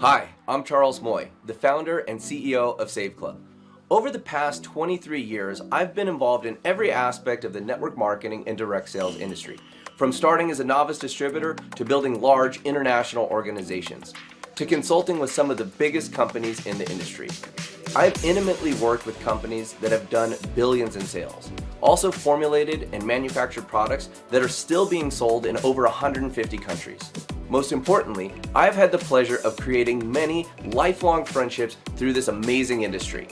Hi, I'm Charles Moy, the founder and CEO of Save Club. Over the past 23 years, I've been involved in every aspect of the network marketing and direct sales industry, from starting as a novice distributor to building large international organizations, to consulting with some of the biggest companies in the industry. I've intimately worked with companies that have done billions in sales, also formulated and manufactured products that are still being sold in over 150 countries. Most importantly, I've had the pleasure of creating many lifelong friendships through this amazing industry.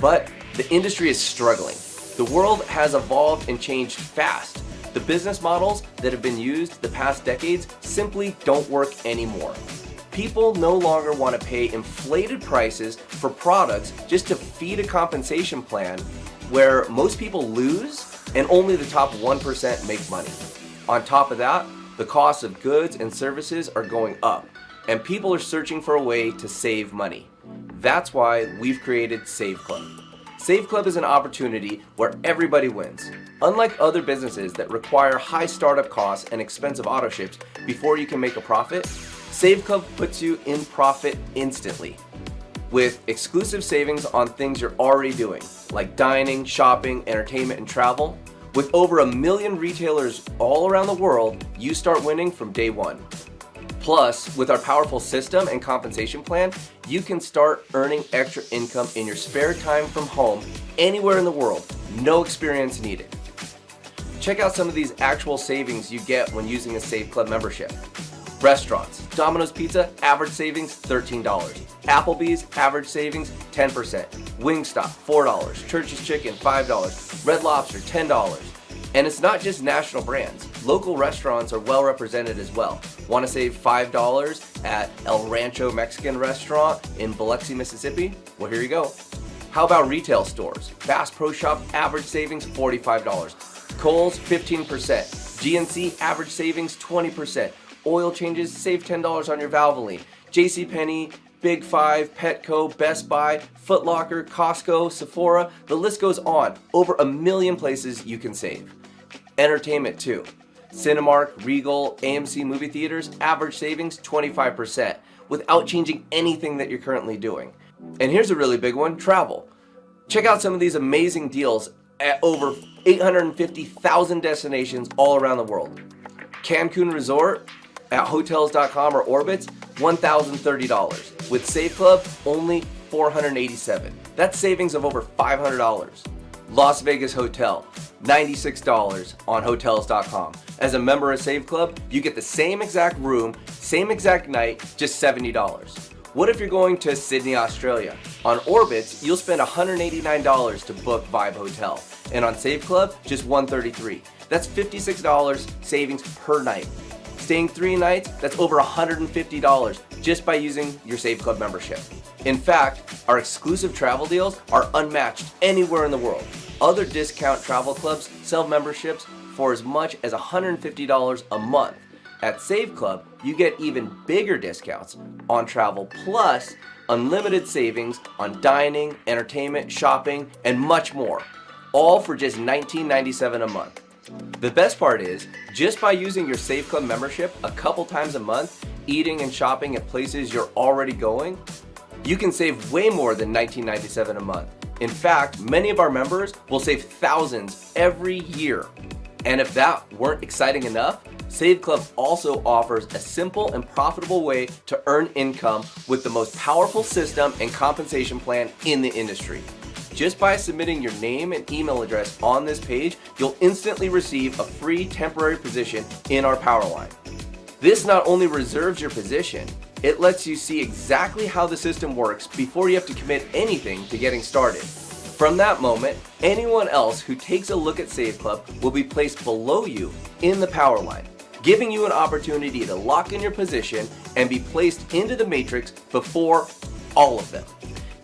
But the industry is struggling. The world has evolved and changed fast. The business models that have been used the past decades simply don't work anymore. People no longer want to pay inflated prices for products just to feed a compensation plan where most people lose and only the top 1% make money. On top of that, the cost of goods and services are going up, and people are searching for a way to save money. That's why we've created Save Club. Save Club is an opportunity where everybody wins. Unlike other businesses that require high startup costs and expensive auto ships before you can make a profit, Save Club puts you in profit instantly with exclusive savings on things you're already doing, like dining, shopping, entertainment, and travel. With over 1 million retailers all around the world, you start winning from day one. Plus, with our powerful system and compensation plan, you can start earning extra income in your spare time from home anywhere in the world, no experience needed. Check out some of these actual savings you get when using a Save Club membership. Restaurants: Domino's Pizza, average savings $13. Applebee's, average savings 10%. Wingstop, $4. Church's Chicken, $5. Red Lobster, $10. And it's not just national brands. Local restaurants are well represented as well. Want to save $5 at El Rancho Mexican Restaurant in Biloxi, Mississippi? Well, here you go. How about retail stores? Bass Pro Shop, average savings $45. Kohl's, 15%. GNC, average savings 20%. Oil changes, save $10 on your Valvoline. JCPenney, Big Five, Petco, Best Buy, Foot Locker, Costco, Sephora, the list goes on. Over 1 million places you can save. Entertainment too. Cinemark, Regal, AMC movie theaters, average savings 25% without changing anything that you're currently doing. And here's a really big one, travel. Check out some of these amazing deals at over 850,000 destinations all around the world. Cancun Resort at hotels.com or Orbitz, $1,030. With Save Club, only $487. That's savings of over $500. Las Vegas Hotel, $96 on hotels.com. As a member of Save Club, you get the same exact room, same exact night, just $70. What if you're going to Sydney, Australia? On Orbitz, you'll spend $189 to book Vibe Hotel. And on Save Club, just $133. That's $56 savings per night. Staying 3 nights, that's over $150 just by using your Save Club membership. In fact, our exclusive travel deals are unmatched anywhere in the world. Other discount travel clubs sell memberships for as much as $150 a month. At Save Club, you get even bigger discounts on travel plus unlimited savings on dining, entertainment, shopping, and much more, all for just $19.97 a month. The best part is, just by using your Save Club membership a couple times a month, eating and shopping at places you're already going, you can save way more than $19.97 a month. In fact, many of our members will save thousands every year. And if that weren't exciting enough, Save Club also offers a simple and profitable way to earn income with the most powerful system and compensation plan in the industry. Just by submitting your name and email address on this page, you'll instantly receive a free temporary position in our power line. This not only reserves your position, it lets you see exactly how the system works before you have to commit anything to getting started. From that moment, anyone else who takes a look at Save Club will be placed below you in the power line, giving you an opportunity to lock in your position and be placed into the matrix before all of them.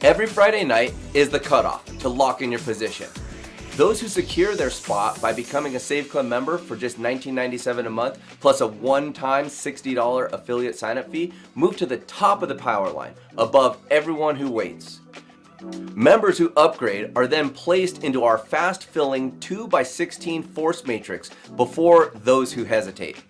Every Friday night is the cutoff to lock in your position. Those who secure their spot by becoming a Save Club member for just $19.97 a month plus a one-time $60 affiliate sign-up fee move to the top of the power line, above everyone who waits. Members who upgrade are then placed into our fast-filling 2x16 force matrix before those who hesitate.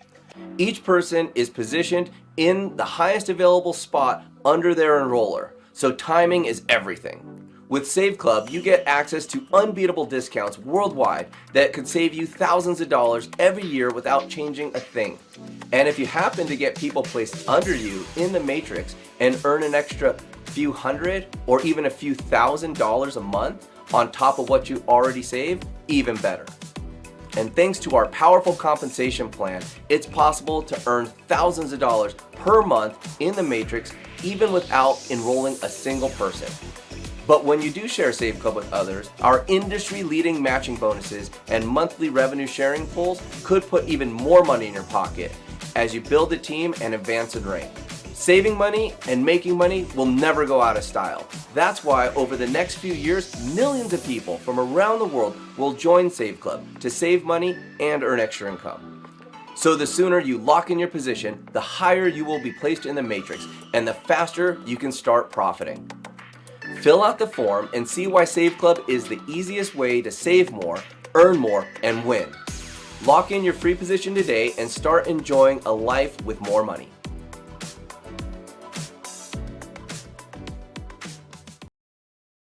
Each person is positioned in the highest available spot under their enroller, so timing is everything. With Save Club, you get access to unbeatable discounts worldwide that could save you thousands of dollars every year without changing a thing. And if you happen to get people placed under you in the matrix and earn an extra few hundred or even a few $1,000s a month on top of what you already saved, even better. And thanks to our powerful compensation plan, it's possible to earn thousands of dollars per month in the matrix even without enrolling a single person. But when you do share Save Club with others, our industry-leading matching bonuses and monthly revenue sharing pools could put even more money in your pocket as you build a team and advance in rank. Saving money and making money will never go out of style. That's why over the next few years, millions of people from around the world will join Save Club to save money and earn extra income. So the sooner you lock in your position, the higher you will be placed in the matrix and the faster you can start profiting. Fill out the form and see why Save Club is the easiest way to save more, earn more, and win. Lock in your free position today and start enjoying a life with more money.